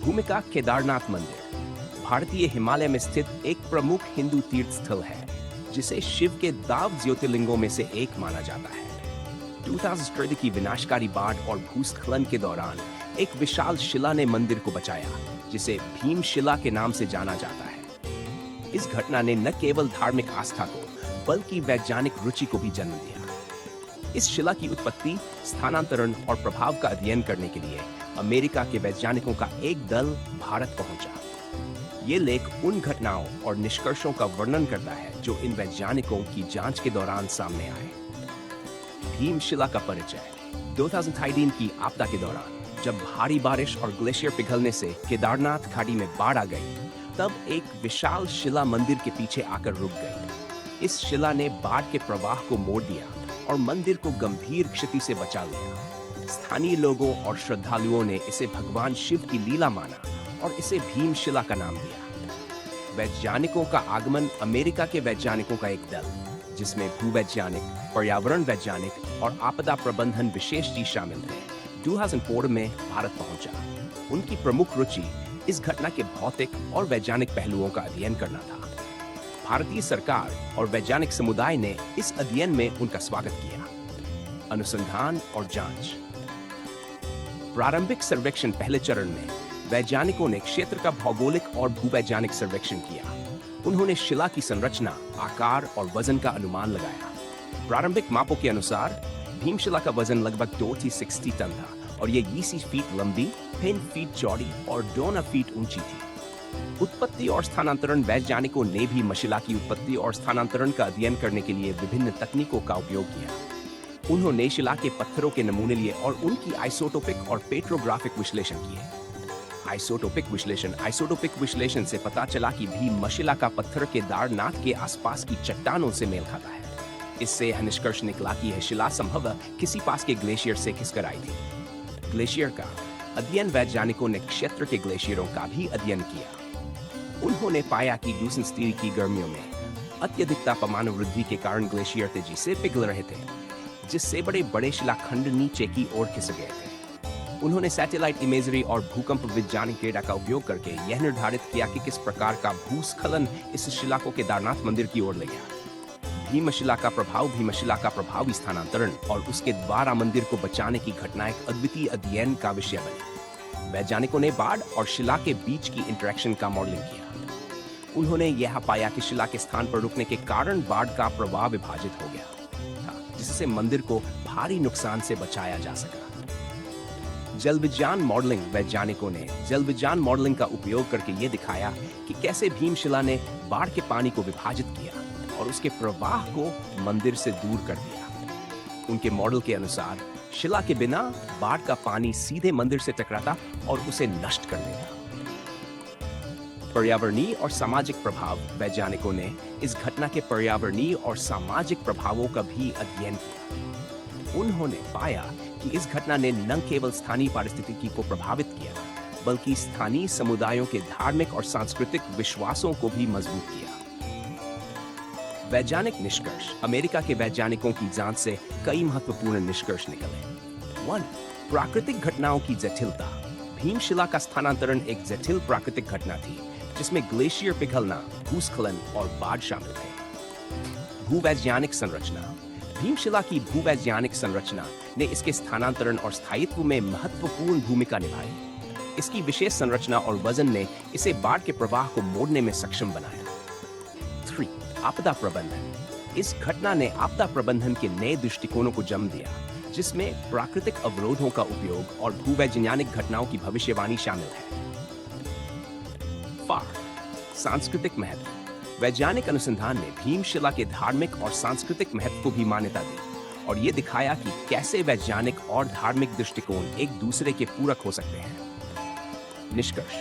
भूमिका केदारनाथ मंदिर भारतीय हिमालय में स्थित एक प्रमुख हिंदू तीर्थ स्थल है जिसे शिव के दाव ज्योतिर्लिंगों में से एक माना जाता है। 2013 की विनाशकारी बाढ़ और भूस्खलन के दौरान एक विशाल शिला ने मंदिर को बचाया जिसे भीमशिला के नाम से जाना जाता है। इस घटना ने न केवल धार्मिक आस्था को बल्कि वैज्ञानिक रुचि को भी जन्म दिया। इस शिला की उत्पत्ति, स्थानांतरण और प्रभाव का अध्ययन करने के लिए अमेरिका के वैज्ञानिकों का एक दल भारत पहुंचा। ये लेख उन घटनाओं और निष्कर्षों का वर्णन करता है जो इन वैज्ञानिकों की जांच के दौरान सामने आए। भीमशिला का परिचय 2013 की आपदा के दौरान जब भारी बारिश और ग्लेशियर पिघलने से केदारनाथ घाटी में बाढ़ आ गई, तब एक विशाल शिला मंदिर के पीछे आकर रुक गई। इस शिला ने बाढ़ के प्रवाह को मोड़ दिया और मंदिर को गंभीर क्षति से बचा लिया। स्थानीय लोगों और श्रद्धालुओं ने इसे भगवान शिव की लीला माना और इसे भीमशिला का नाम दिया। वैज्ञानिकों का आगमन अमेरिका के वैज्ञानिकों का एक दल, जिसमें भूवैज्ञानिक, पर्यावरण वैज्ञानिक और आपदा प्रबंधन विशेषज्ञ शामिल थे, 2004 में भारत पहुंचा। उनकी प्रमुख रुचि इस घटना के भौतिक और वैज्ञानिक पहलुओं का अध्ययन करना था। भारतीय सरकार और वैज्ञानिक समुदाय ने इस अध्ययन में उनका स्वागत किया। अनुसंधान और जांच। प्रारंभिक सर्वेक्षण पहले चरण में वैज्ञानिकों ने क्षेत्र का भौगोलिक और भूवैज्ञानिक सर्वेक्षण किया। उन्होंने शिला की संरचना, आकार और वजन का अनुमान लगाया। प्रारंभिक मापों के अनुसार भीमशिला का वजन लगभग 260 टन था और ये 20 फीट लंबी, 10 फीट चौड़ी और 2 फीट ऊंची थी। उत्पत्ति और स्थानांतरण। वैज्ञानिकों ने भी शिला की उत्पत्ति और स्थानांतरण का अध्ययन करने के लिए विभिन्न तकनीकों का उपयोग किया। उन्होंने शिला के पत्थरों के नमूने लिए और उनकी आइसोटोपिक और पेट्रोग्राफिक विश्लेषण किए। आइसोटोपिक विश्लेषण से पता चला कि भीमशिला का पत्थर केदारनाथ के आसपास की चट्टानों से मेल खाता है। इससे यह निष्कर्ष निकला कि यह शिला संभवतः किसी पास के ग्लेशियर से खिसकर आई थी। ग्लेशियर का अध्ययन। वैज्ञानिकों ने क्षेत्र के ग्लेशियरों का भी अध्ययन किया। उन्होंने पाया कि दूसरी स्थिति की गर्मियों में अत्यधिक तापमान वृद्धि के कारण ग्लेशियर तेजी से पिघल रहे थे, जिससे बड़े शिलाखंड नीचे की ओर खिसक गए थे। उन्होंने सैटेलाइट इमेजरी और भूकंप वैज्ञानिक डेटा का उपयोग करके यह निर्धारित किया कि किस प्रकार का भूस्खलन इस शिला को केदारनाथ मंदिर की ओर ले गया। भीमशिला का प्रभाव। भीमशिला का प्रभावी स्थानांतरण और उसके द्वारा मंदिर को बचाने की घटना एक अद्वितीय अध्ययन का विषय बनी। वैज्ञानिकों ने बाढ़ और शिला के बीच की इंटरेक्शन का मॉडलिंग किया। उन्होंने यह पाया कि शिला के स्थान पर रुकने के कारण बाढ़ का प्रवाह विभाजित हो गया था, जिससे मंदिर को भारी नुकसान से बचाया जा सका। जल विज्ञान मॉडलिंग। वैज्ञानिकों ने जल विज्ञान मॉडलिंग का उपयोग करके यह दिखाया कि कैसे भीमशिला ने बाढ़ के पानी को विभाजित किया और उसके प्रवाह को मंदिर से दूर कर दिया। उनके मॉडल के अनुसार शिला के बिना बाढ़ का पानी सीधे मंदिर से टकराता और उसे नष्ट कर देता। पर्यावरणीय और सामाजिक प्रभाव। वैज्ञानिकों ने इस घटना के पर्यावरणीय और सामाजिक प्रभावों का भी अध्ययन किया। उन्होंने पाया कि इस घटना ने न केवल स्थानीय पारिस्थितिकी को प्रभावित किया, बल्कि स्थानीय समुदायों के धार्मिक और सांस्कृतिक विश्वासों को भी मजबूत किया। वैज्ञानिक निष्कर्ष। अमेरिका के वैज्ञानिकों की जांच से कई महत्वपूर्ण निष्कर्ष निकले। 1. प्राकृतिक घटनाओं की जटिलता। भीमशिला का स्थानांतरण एक जटिल प्राकृतिक घटना थी, जिसमें ग्लेशियर पिघलना, भूस्खलन और बाढ़ शामिल थे। भूवैज्ञानिक संरचना। भीमशिला की भूवैज्ञानिक संरचना ने इसके स्थानांतरण और स्थायित्व में महत्वपूर्ण भूमिका निभाई। इसकी विशेष संरचना और वजन ने इसे बाढ़ के प्रवाह को मोड़ने में सक्षम बनाया। 3. आपदा प्रबंधन। इस घटना ने आपदा प्रबंधन के नए दृष्टिकोणों को जन्म दिया, जिसमें प्राकृतिक अवरोधों का उपयोग और भूवैज्ञानिक घटनाओं की भविष्यवाणी शामिल है। 4. सांस्कृतिक महत्व। वैज्ञानिक अनुसंधान ने भीमशिला के धार्मिक और सांस्कृतिक महत्व को भी मान्यता दी और ये दिखाया कि कैसे वैज्ञानिक और धार्मिक दृष्टिकोण एक दूसरे के पूरक हो सकते हैं। निष्कर्ष।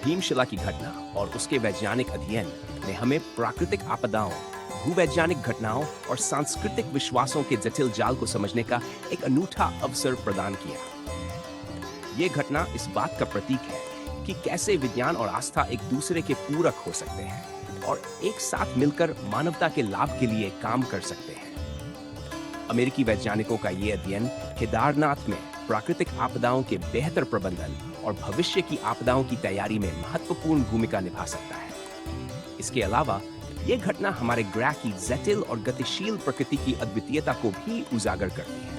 भीमशिला की घटना और उसके वैज्ञानिक अध्ययन ने हमें प्राकृतिक आपदाओं, भूवैज्ञानिक घटनाओं और सांस्कृतिक विश्वासों के जटिल जाल को समझने का एक अनूठा अवसर प्रदान किया। ये घटना इस बात का प्रतीक है कि कैसे विज्ञान और आस्था एक दूसरे के पूरक हो सकते हैं और एक साथ मिलकर मानवता के लाभ के लिए काम कर सकते हैं। अमेरिकी वैज्ञानिकों का ये अध्ययन केदारनाथ में प्राकृतिक आपदाओं के बेहतर प्रबंधन और भविष्य की आपदाओं की तैयारी में महत्वपूर्ण भूमिका निभा सकता है। इसके अलावा ये घटना हमारे ग्रह की जटिल और गतिशील प्रकृति की अद्वितीयता को भी उजागर करती है।